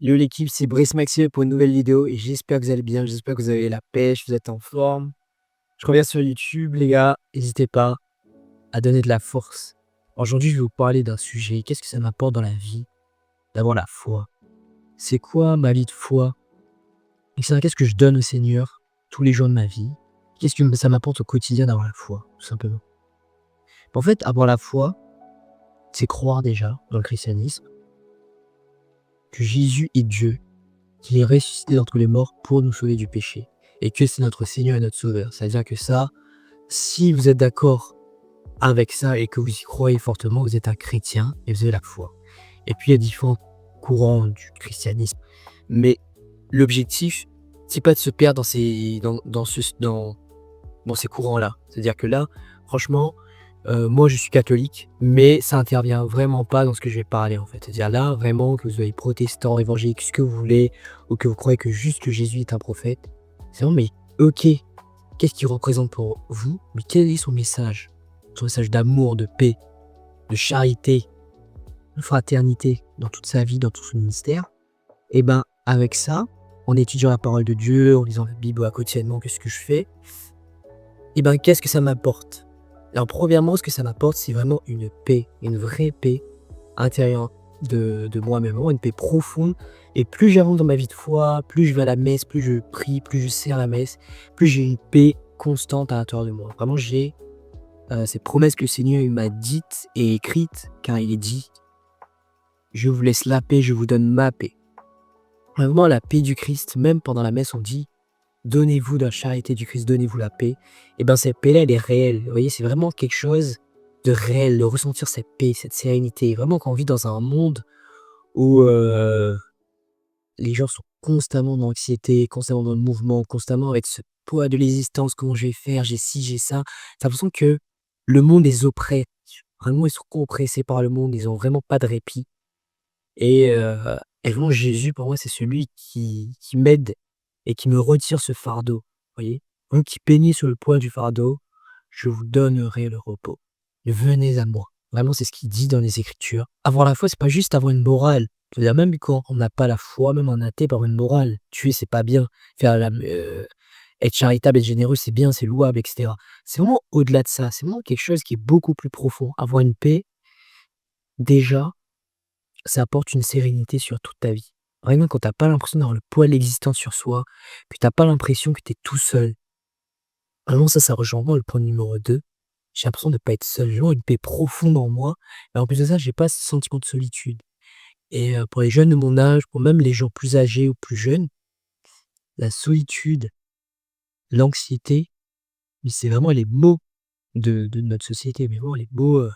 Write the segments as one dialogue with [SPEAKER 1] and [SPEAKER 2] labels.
[SPEAKER 1] Yo l'équipe, c'est Brice Maxime pour une nouvelle vidéo et j'espère que vous allez bien, j'espère que vous avez la pêche, vous êtes en forme. Je reviens sur YouTube les gars, n'hésitez pas à donner de la force. Aujourd'hui je vais vous parler d'un sujet, qu'est-ce que ça m'apporte dans la vie d'avoir la foi? C'est quoi ma vie de foi? Et qu'est-ce que je donne au Seigneur tous les jours de ma vie? Qu'est-ce que ça m'apporte au quotidien d'avoir la foi, tout simplement? En fait, avoir la foi, c'est croire déjà dans le christianisme, que Jésus est Dieu, qu'il est ressuscité d'entre les morts pour nous sauver du péché et que c'est notre Seigneur et notre Sauveur. C'est-à-dire que ça, si vous êtes d'accord avec ça et que vous y croyez fortement, vous êtes un chrétien et vous avez la foi. Et puis il y a différents courants du christianisme. Mais l'objectif, c'est pas de se perdre dans ces courants-là. C'est-à-dire que là, franchement, moi je suis catholique, mais ça intervient vraiment pas dans ce que je vais parler en fait. C'est-à-dire là, vraiment, que vous soyez protestant, évangélique, ce que vous voulez, ou que vous croyez que juste que Jésus est un prophète, c'est vraiment, mais ok, qu'est-ce qu'il représente pour vous? Mais quel est son message? Son message d'amour, de paix, de charité, de fraternité dans toute sa vie, dans tout son ministère. Et ben avec ça, en étudiant la parole de Dieu, en lisant la Bible quotidiennement, qu'est-ce que je fais? Et ben qu'est-ce que ça m'apporte? Alors premièrement, ce que ça m'apporte, c'est vraiment une paix, une vraie paix intérieure de moi-même, vraiment une paix profonde. Et plus j'avance dans ma vie de foi, plus je vais à la messe, plus je prie, plus je sers la messe, plus j'ai une paix constante à l'intérieur de moi. Vraiment, j'ai ces promesses que le Seigneur il m'a dites et écrites, car il est dit, je vous laisse la paix, je vous donne ma paix. Vraiment la paix du Christ, même pendant la messe, on dit, donnez-vous de la charité du Christ, donnez-vous la paix. Et bien cette paix-là, elle est réelle. Vous voyez, c'est vraiment quelque chose de réel, de ressentir cette paix, cette sérénité. Vraiment qu'on vit dans un monde où les gens sont constamment dans l'anxiété, constamment dans le mouvement, constamment avec ce poids de l'existence, comment je vais faire, j'ai ci, j'ai ça. T'as l'impression que le monde les oppresse. Vraiment, ils sont oppressés par le monde, ils ont vraiment pas de répit. Et, et vraiment, Jésus, pour moi, c'est celui qui m'aide et qui me retire ce fardeau. Vous voyez? Vous qui peignez sur le poids du fardeau, je vous donnerai le repos. Venez à moi. Vraiment, c'est ce qu'il dit dans les Écritures. Avoir la foi, c'est pas juste avoir une morale. C'est-à-dire, même quand on n'a pas la foi, même en athée, par une morale. Tuer, c'est pas bien. Être charitable, être généreux, c'est bien, c'est louable, etc. C'est vraiment au-delà de ça. C'est vraiment quelque chose qui est beaucoup plus profond. Avoir une paix, déjà, ça apporte une sérénité sur toute ta vie. Vraiment, quand t'as pas l'impression d'avoir le poids de l'existence sur soi, que t'as pas l'impression que tu es tout seul. Vraiment, ça rejoint vraiment le point numéro 2. J'ai l'impression de pas être seul. J'ai vraiment une paix profonde en moi. Et en plus de ça, j'ai pas ce sentiment de solitude. Et pour les jeunes de mon âge, pour même les gens plus âgés ou plus jeunes, la solitude, l'anxiété, mais c'est vraiment les maux de notre société, mais vraiment les maux,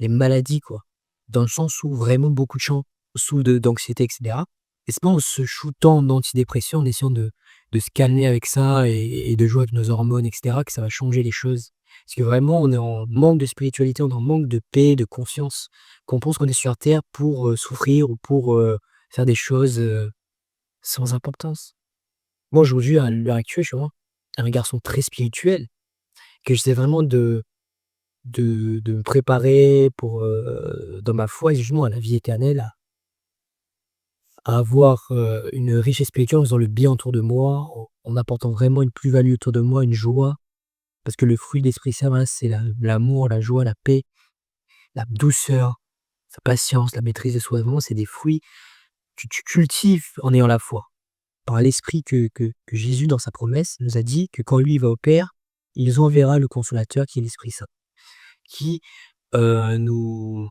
[SPEAKER 1] les maladies, quoi. Dans le sens où vraiment beaucoup de gens souffrent d'anxiété, etc. Et c'est pas en se shootant en antidépression, en essayant de se calmer avec ça et de jouer avec nos hormones, etc., que ça va changer les choses. Parce que vraiment, on est en manque de spiritualité, on est en manque de paix, de confiance, qu'on pense qu'on est sur terre pour souffrir ou pour faire des choses sans importance. Moi, aujourd'hui, à l'heure actuelle, je suis vraiment un garçon très spirituel, que j'essaie vraiment de me préparer pour, dans ma foi, justement, à la vie éternelle, à avoir, une richesse spirituelle en faisant le bien autour de moi, en apportant vraiment une plus-value autour de moi, une joie. Parce que le fruit de l'Esprit Saint, voilà, c'est l'amour, la joie, la paix, la douceur, sa patience, la maîtrise de soi. Vraiment, c'est des fruits que tu cultives en ayant la foi. Par l'Esprit que Jésus, dans sa promesse, nous a dit que quand lui, il va au Père, il enverra le Consolateur qui est l'Esprit Saint, qui, nous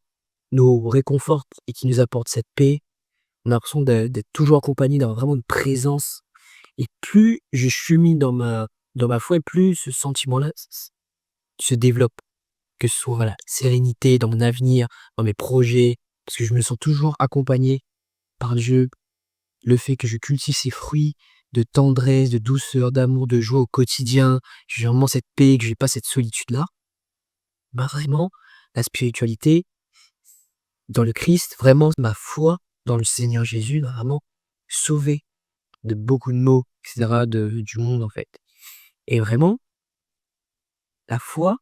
[SPEAKER 1] réconforte et qui nous apporte cette paix. On a l'impression d'être toujours accompagné, d'avoir vraiment une présence. Et plus je chemine dans ma foi, et plus ce sentiment-là se développe. Que ce soit voilà, sérénité dans mon avenir, dans mes projets, parce que je me sens toujours accompagné par Dieu. Le fait que je cultive ces fruits de tendresse, de douceur, d'amour, de joie au quotidien, que j'ai vraiment cette paix, que j'ai pas cette solitude-là. Bah vraiment, la spiritualité dans le Christ, vraiment ma foi dans le Seigneur Jésus m'a vraiment sauvé de beaucoup de maux, etc., du monde en fait. Et vraiment, la foi,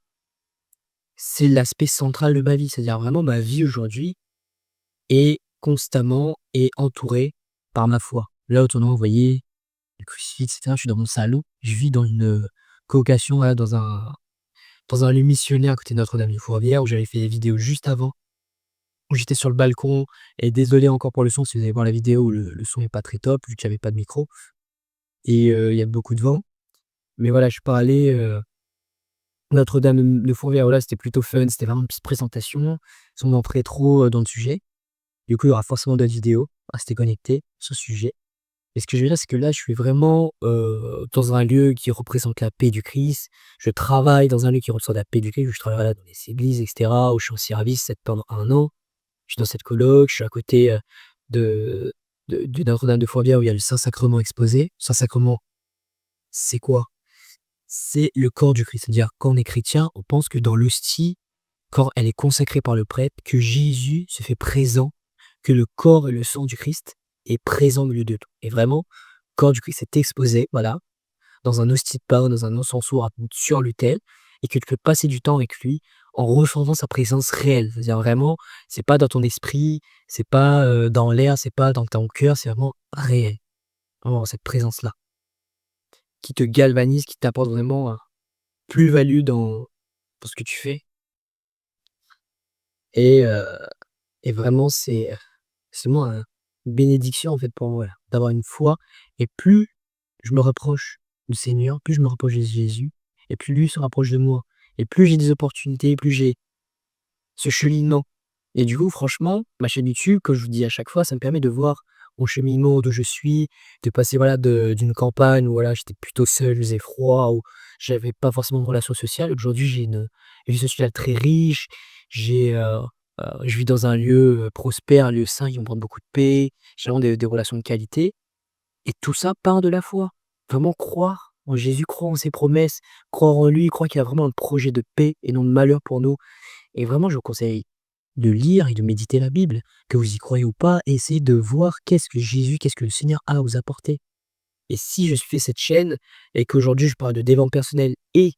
[SPEAKER 1] c'est l'aspect central de ma vie. C'est-à-dire vraiment ma vie aujourd'hui est constamment et entourée par ma foi. Là, autrement, vous voyez, le crucifix, et cetera, je suis dans mon salon, je vis dans une, colocation, voilà, dans un lieu missionnaire à côté de Notre-Dame-du-Fourvière où j'avais fait des vidéos juste avant, où j'étais sur le balcon et désolé encore pour le son si vous allez voir la vidéo où le son est pas très top vu que j'avais pas de micro et il y a beaucoup de vent. Mais voilà, je parlais, Notre-Dame de Fourvière, voilà, c'était plutôt fun, c'était vraiment une petite présentation, sans entrer trop, dans le sujet. Du coup, il y aura forcément d'autres vidéos, restez connectés sur ce sujet. Et ce que je veux dire, c'est que là, je suis vraiment, dans un lieu qui représente la paix du Christ. Je travaille dans un lieu qui représente la paix du Christ. Je travaille là dans des églises et cetera, où je suis en service pendant 1 an. Je suis dans cette coloc, je suis à côté, de de Notre-Dame de Fourvière où il y a le Saint-Sacrement exposé. Saint-Sacrement, c'est quoi? C'est le corps du Christ. C'est-à-dire, quand on est chrétien, on pense que dans l'hostie, quand elle est consacrée par le prêtre, que Jésus se fait présent, que le corps et le sang du Christ est présent au milieu de tout. Et vraiment, le corps du Christ est exposé, voilà, dans un hostie de pain, dans un encensoir sur l'autel, et que tu peux passer du temps avec lui en ressentant sa présence réelle. C'est-à-dire vraiment, c'est pas dans ton esprit, c'est pas dans l'air, c'est pas dans ton cœur, c'est vraiment réel. Vraiment cette présence-là, qui te galvanise, qui t'apporte vraiment plus-value dans ce que tu fais. Et, et vraiment, c'est vraiment une bénédiction en fait pour moi, là, d'avoir une foi. Et plus je me rapproche du Seigneur, plus je me rapproche de Jésus, et plus lui se rapproche de moi. Et plus j'ai des opportunités, plus j'ai ce cheminement. Et du coup, franchement, ma chaîne YouTube, comme je vous dis à chaque fois, ça me permet de voir mon cheminement, d'où je suis, de passer voilà d'une campagne où voilà j'étais plutôt seul, il faisait froid, où j'avais pas forcément de relations sociales. Aujourd'hui, j'ai une vie sociale très riche. Je vis dans un lieu prospère, un lieu sain qui me porte beaucoup de paix. J'ai vraiment des relations de qualité. Et tout ça part de la foi. Vraiment croire en Jésus, croire en ses promesses, croire en lui, croire qu'il a vraiment un projet de paix et non de malheur pour nous. Et vraiment, je vous conseille de lire et de méditer la Bible, que vous y croyez ou pas, et essayez de voir qu'est-ce que le Seigneur a à vous apporter. Et si je fais cette chaîne et qu'aujourd'hui je parle de développement personnel et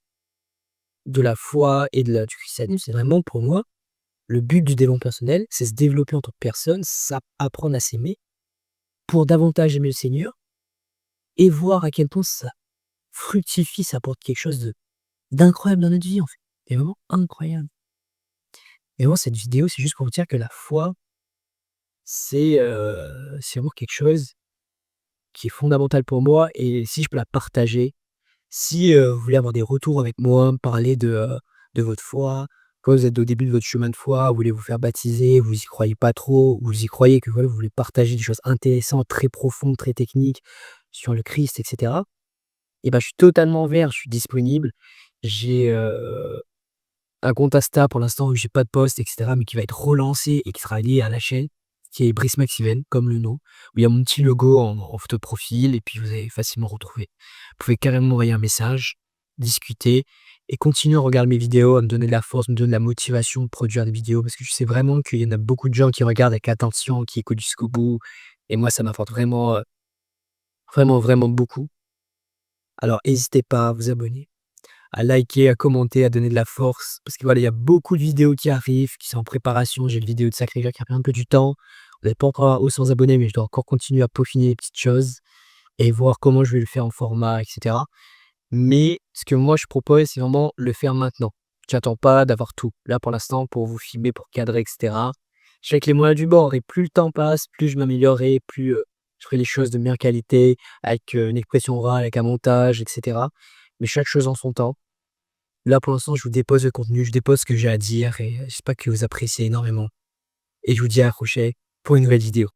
[SPEAKER 1] de la foi et du christianisme, c'est vraiment pour moi le but du développement personnel, c'est se développer en tant que personne, apprendre à s'aimer pour davantage aimer le Seigneur et voir à quel point ça fructifie, ça apporte quelque chose d'incroyable dans notre vie en fait. C'est vraiment incroyable. Et moi, cette vidéo, c'est juste pour vous dire que la foi, c'est vraiment quelque chose qui est fondamental pour moi et si je peux la partager, si, vous voulez avoir des retours avec moi, me parler de votre foi, quand vous êtes au début de votre chemin de foi, vous voulez vous faire baptiser, vous y croyez pas trop, vous y croyez que voilà, vous voulez partager des choses intéressantes, très profondes, très techniques sur le Christ et cetera et ben, je suis totalement ouvert, je suis disponible. J'ai, un compte Insta pour l'instant où j'ai pas de post et cetera, mais qui va être relancé et qui sera lié à la chaîne, qui est Brice Maxiven, comme le nom, où il y a mon petit logo en photo de profil et puis vous allez facilement retrouver. Vous pouvez carrément m'envoyer un message, discuter et continuer à regarder mes vidéos, à me donner de la force, me donner de la motivation de produire des vidéos parce que je sais vraiment qu'il y en a beaucoup de gens qui regardent avec attention, qui écoutent jusqu'au bout et moi ça m'apporte vraiment, vraiment, vraiment beaucoup. Alors hésitez pas à vous abonner, à liker, à commenter, à donner de la force. Parce que voilà, il y a beaucoup de vidéos qui arrivent, qui sont en préparation. J'ai une vidéo de Sacré-Cœur qui a pris un peu du temps. Vous n'êtes pas encore aux 100 abonnés, mais je dois encore continuer à peaufiner les petites choses et voir comment je vais le faire en format, et cetera. Mais ce que moi je propose, c'est vraiment le faire maintenant. J'attends pas d'avoir tout. Là, pour l'instant, pour vous filmer, pour cadrer, et cetera. Je sais que les moyens du bord et plus le temps passe, plus je m'améliorerai, plus je ferai les choses de meilleure qualité, avec une expression orale, avec un montage, et cetera. Mais chaque chose en son temps. Là, pour l'instant, je vous dépose le contenu, je dépose ce que j'ai à dire et j'espère que vous appréciez énormément. Et je vous dis à la prochaine pour une nouvelle vidéo.